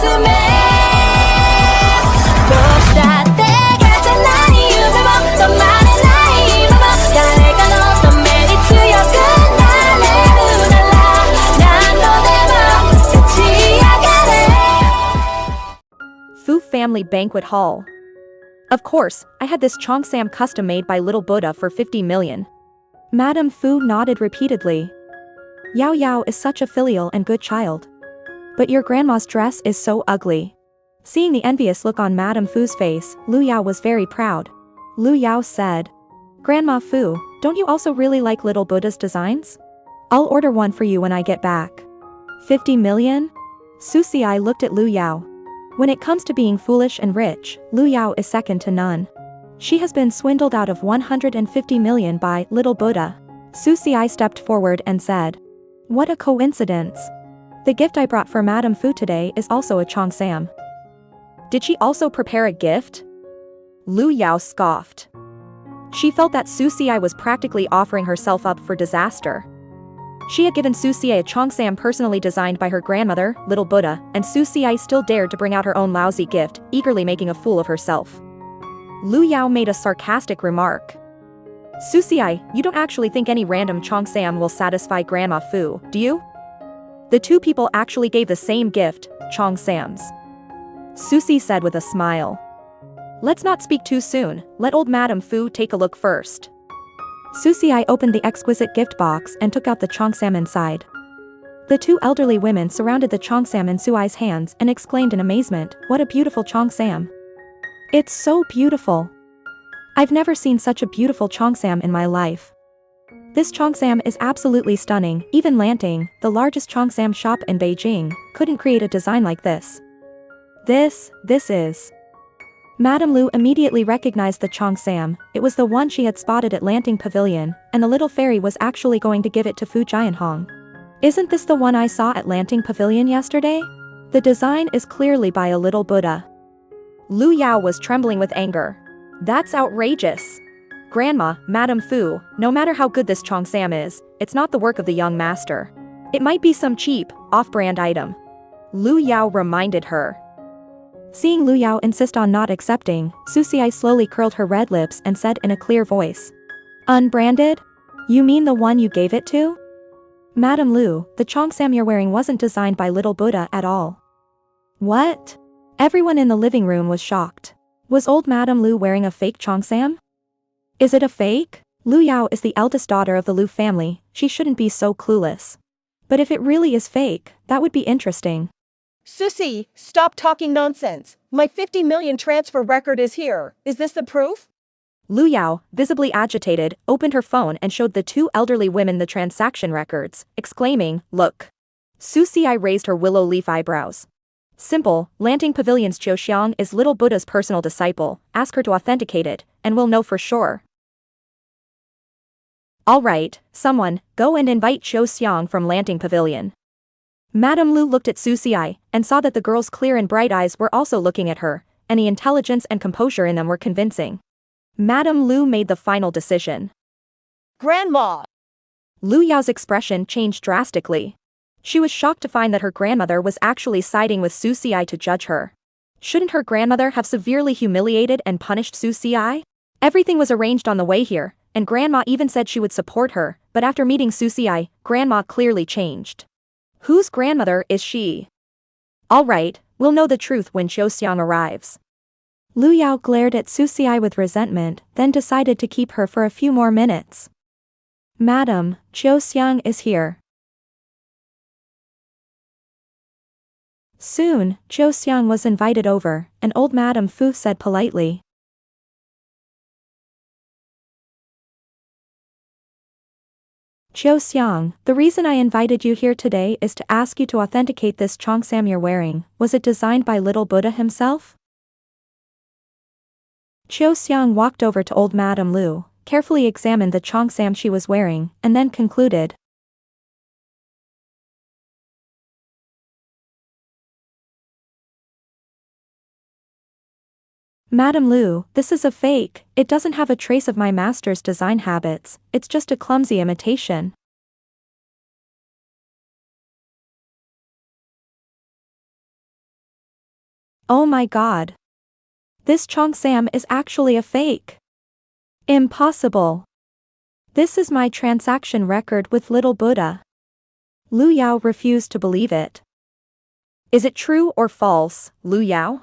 가슴에 무엇이라대 가진 난 이유를 더 많은 나의 힘을 달래가 넣었던 매일 투여근 날래 우랄라 난 너네 맘 같이 야간에 Fu Family Banquet Hall. Of course, I had this cheongsam custom made by Little Buddha for 50 million. Madame Fu nodded repeatedly. Yao Yao is such a filial and good child. But your grandma's dress is so ugly. Seeing the envious look on Madame Fu's face, Lu Yao was very proud. Lu Yao said, Grandma Fu, don't you also really like Little Buddha's designs? I'll order one for you when I get back. 50 million? Zhuxi looked at Lu Yao. When it comes to being foolish and rich, Lu Yao is second to none. She has been swindled out of 150 million by Little Buddha. Zhuxi stepped forward and said, What a coincidence. The gift I brought for Madame Fu today is also a cheongsam. Did she also prepare a gift? Lu Yao scoffed. She felt that Zhuxi was practically offering herself up for disaster. She had given Zhuxi a cheongsam personally designed by her grandmother, Little Buddha, and Zhuxi still dared to bring out her own lousy gift, eagerly making a fool of herself. Lu Yao made a sarcastic remark. Zhuxi, you don't actually think any random cheongsam will satisfy Grandma Fu, do you? The two people actually gave the same gift, cheongsams. Zhuxi said with a smile. Let's not speak too soon, let old Madame Fu take a look first. Zhuxi opened the exquisite gift box and took out the cheongsam inside. The two elderly women surrounded the cheongsam in Suai's hands and exclaimed in amazement, What a beautiful cheongsam. It's so beautiful. I've never seen such a beautiful cheongsam in my life. This cheongsam is absolutely stunning, even Lanting, the largest cheongsam shop in Beijing, couldn't create a design like this. This is. Madame Lu immediately recognized the cheongsam, it was the one she had spotted at Lanting Pavilion, and the little fairy was actually going to give it to Fu Jianhong. Isn't this the one I saw at Lanting Pavilion yesterday? The design is clearly by a Little Buddha. Lu Yao was trembling with anger. That's outrageous. Grandma, Madame Fu, no matter how good this cheongsam is, it's not the work of the young master. It might be some cheap, off-brand item. Lu Yao reminded her. Seeing Lu Yao insist on not accepting, Zhuxi slowly curled her red lips and said in a clear voice. Unbranded? You mean the one you gave it to? Madame Lu, the cheongsam you're wearing wasn't designed by Little Buddha at all. What? Everyone in the living room was shocked. Was old Madame Lu wearing a fake cheongsam? Is it a fake? Lu Yao is the eldest daughter of the Lu family, she shouldn't be so clueless. But if it really is fake, that would be interesting. Zhuxi, stop talking nonsense. My 50 million transfer record is here. Is this the proof? Lu Yao, visibly agitated, opened her phone and showed the two elderly women the transaction records, exclaiming, Look. Zhuxi raised her willow leaf eyebrows. Simple, Lanting Pavilion's Xiang is Little Buddha's personal disciple, ask her to authenticate it, and we'll know for sure. Alright, someone, go and invite Xiang from Lanting Pavilion. Madame Lu looked at Zhuxi and saw that the girl's clear and bright eyes were also looking at her, and the intelligence and composure in them were convincing. Madame Lu made the final decision. Grandma! Lu Yao's expression changed drastically. She was shocked to find that her grandmother was actually siding with Zhuxi to judge her. Shouldn't her grandmother have severely humiliated and punished Zhuxi? Everything was arranged on the way here, and Grandma even said she would support her, but after meeting Zhuxi, Grandma clearly changed. Whose grandmother is she? Alright, we'll know the truth when Xiang arrives. Lu Yao glared at Zhuxi with resentment, then decided to keep her for a few more minutes. Madam, Xiang is here. Soon, Xiang was invited over, and old Madame Fu said politely. Xiang, the reason I invited you here today is to ask you to authenticate this cheongsam you're wearing. Was it designed by Little Buddha himself? Xiang walked over to old Madame Lu, carefully examined the cheongsam she was wearing, and then concluded. Madame Lu, this is a fake, it doesn't have a trace of my master's design habits, it's just a clumsy imitation. Oh my god. This Cheongsam is actually a fake. Impossible. This is my transaction record with Little Buddha. Lu Yao refused to believe it. Is it true or false, Lu Yao?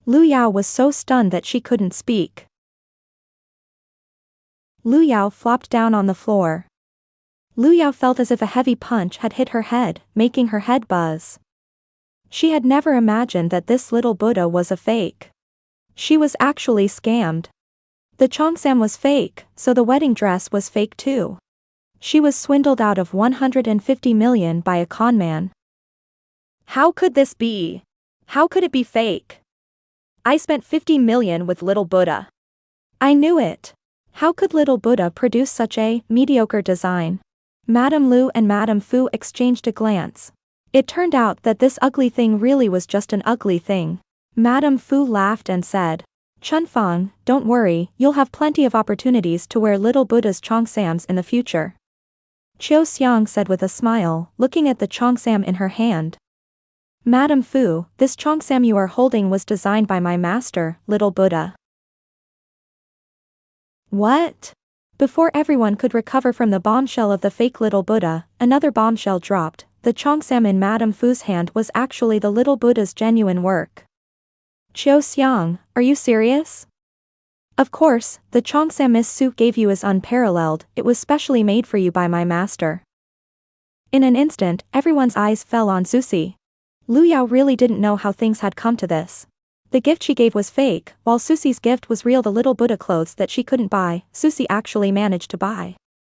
Lu Yao was so stunned that she couldn't speak. Lu Yao flopped down on the floor. Lu Yao felt as if a heavy punch had hit her head, making her head buzz. She had never imagined that this little Buddha was a fake. She was actually scammed. The Cheongsam was fake, so the wedding dress was fake too. She was swindled out of 150 million by a conman. How could this be? How could it be fake? I spent 50 million with Little Buddha. I knew it. How could Little Buddha produce such a mediocre design? Madame Lu and Madame Fu exchanged a glance. It turned out that this ugly thing really was just an ugly thing. Madame Fu laughed and said, Chunfang, don't worry, you'll have plenty of opportunities to wear Little Buddha's Cheongsams in the future. Chiu Xiang said with a smile, looking at the Cheongsam in her hand. Madame Fu, this Cheongsam you are holding was designed by my master, Little Buddha. What? Before everyone could recover from the bombshell of the fake Little Buddha, another bombshell dropped. The Cheongsam in Madame Fu's hand was actually the Little Buddha's genuine work. Chiu Xiang, are you serious? Of course, the Cheongsam Miss Su gave you is unparalleled, it was specially made for you by my master. In an instant, everyone's eyes fell on Zhuxi. Lu Yao really didn't know how things had come to this. The gift she gave was fake, while Zhuxi's gift was real. The Little Buddha clothes that she couldn't buy, Zhuxi actually managed to buy.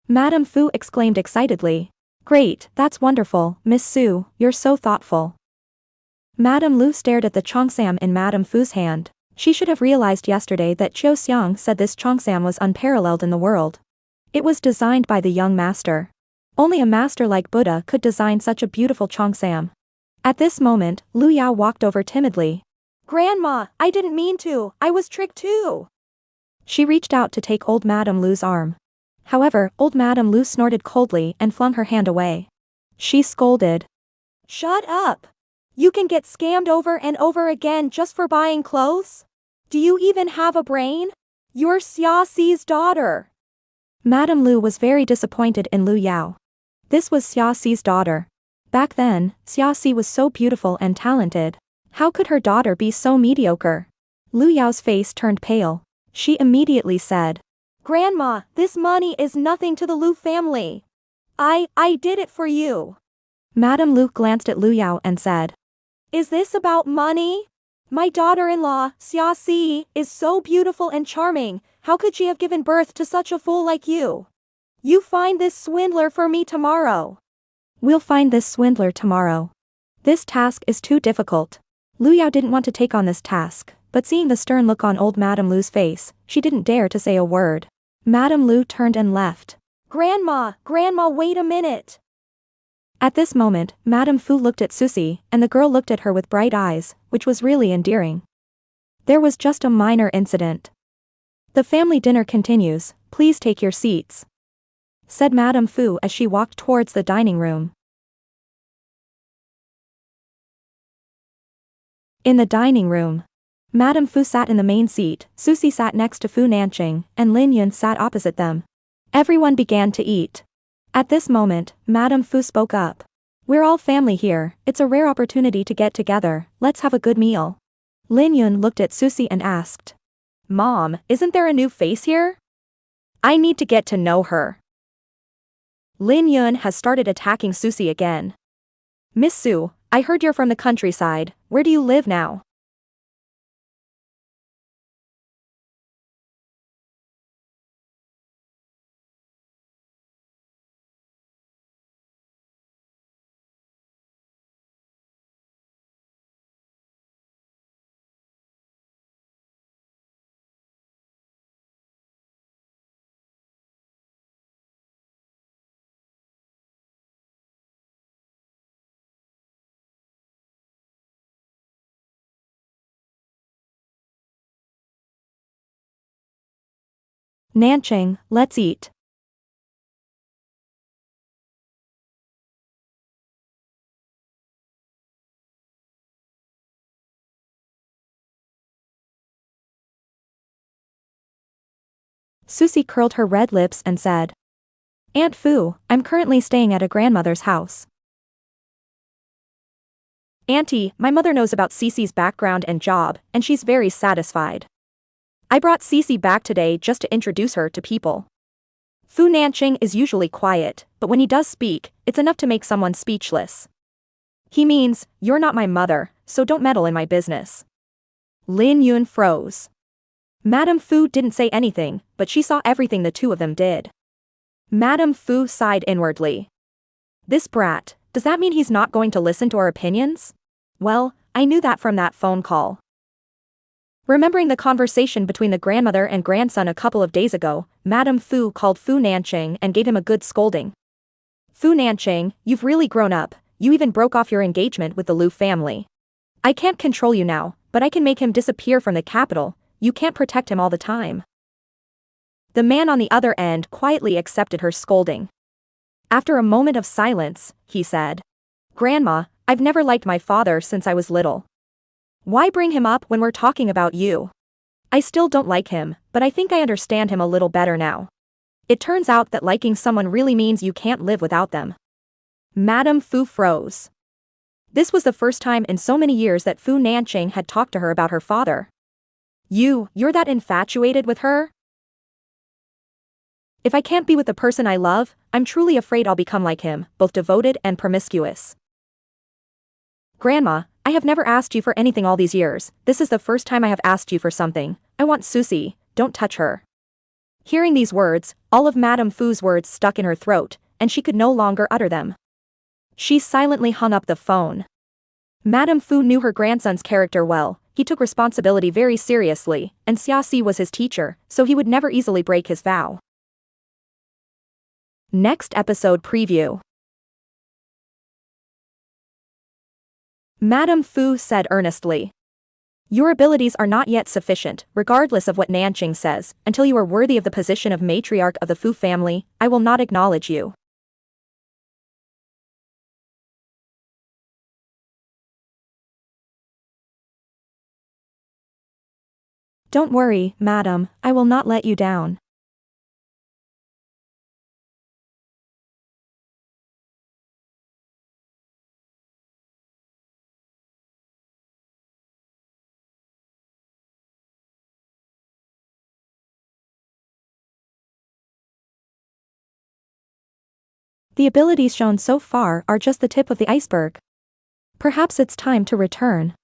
Madame Fu exclaimed excitedly. Great, that's wonderful, Miss Su, you're so thoughtful. Madame Lu stared at the Cheongsam in Madame Fu's hand. She should have realized yesterday that Chiu Xiang said this Cheongsam was unparalleled in the world. It was designed by the young master. Only a master like Buddha could design such a beautiful Cheongsam. At this moment, Lu Yao walked over timidly. Grandma, I didn't mean to, I was tricked too. She reached out to take old Madame Lu's arm. However, old Madame Lu snorted coldly and flung her hand away. She scolded. Shut up! You can get scammed over and over again just for buying clothes? Do you even have a brain? You're Xiaxi's daughter. Madame Lu was very disappointed in Lu Yao. This was Xiaxi's daughter. Back then, Xiaxi was so beautiful and talented. How could her daughter be so mediocre? Lu Yao's face turned pale. She immediately said, Grandma, this money is nothing to the Lu family. I did it for you. Madame Lu glanced at Lu Yao and said, Is this about money? My daughter-in-law, Xiaxi, is so beautiful and charming, how could she have given birth to such a fool like you? You find this swindler for me tomorrow. We'll find this swindler tomorrow. This task is too difficult. Lu Yao didn't want to take on this task, but seeing the stern look on old Madame Lu's face, she didn't dare to say a word. Madame Lu turned and left. Grandma, wait a minute. At this moment, Madame Fu looked at Zhuxi, and the girl looked at her with bright eyes, which was really endearing. There was just a minor incident. The family dinner continues, please take your seats, said Madame Fu as she walked towards the dining room. In the dining room, Madame Fu sat in the main seat, Zhuxi sat next to Fu Nanqing, and Lin Yun sat opposite them. Everyone began to eat. At this moment, Madame Fu spoke up. We're all family here, it's a rare opportunity to get together, let's have a good meal. Lin Yun looked at Zhuxi and asked. Mom, isn't there a new face here? I need to get to know her. Lin Yun has started attacking Zhuxi again. Miss Su, I heard you're from the countryside, where do you live now? Nanqing, let's eat. Zhuxi curled her red lips and said. Aunt Fu, I'm currently staying at a grandmother's house. Auntie, my mother knows about Cece's background and job, and she's very satisfied. I brought Cece back today just to introduce her to people. Fu Nanqing is usually quiet, but when he does speak, it's enough to make someone speechless. He means, you're not my mother, so don't meddle in my business. Lin Yun froze. Madame Fu didn't say anything, but she saw everything the two of them did. Madame Fu sighed inwardly. This brat, does that mean he's not going to listen to our opinions? Well, I knew that from that phone call. Remembering the conversation between the grandmother and grandson a couple of days ago, Madame Fu called Fu Nanqing and gave him a good scolding. Fu Nanqing, you've really grown up, you even broke off your engagement with the Liu family. I can't control you now, but I can make him disappear from the capital, you can't protect him all the time. The man on the other end quietly accepted her scolding. After a moment of silence, he said. Grandma, I've never liked my father since I was little. Why bring him up when we're talking about you? I still don't like him, but I think I understand him a little better now. It turns out that liking someone really means you can't live without them. Madame Fu froze. This was the first time in so many years that Fu Nanqing had talked to her about her father. You're that infatuated with her? If I can't be with the person I love, I'm truly afraid I'll become like him, both devoted and promiscuous. Grandma, I have never asked you for anything all these years, this is the first time I have asked you for something, I want Zhuxi, don't touch her. Hearing these words, all of Madame Fu's words stuck in her throat, and she could no longer utter them. She silently hung up the phone. Madame Fu knew her grandson's character well, he took responsibility very seriously, and Zhuxi was his teacher, so he would never easily break his vow. Next episode preview. Madame Fu said earnestly. Your abilities are not yet sufficient, regardless of what Nanqing says, until you are worthy of the position of matriarch of the Fu family, I will not acknowledge you. Don't worry, madam, I will not let you down. The abilities shown so far are just the tip of the iceberg. Perhaps it's time to return.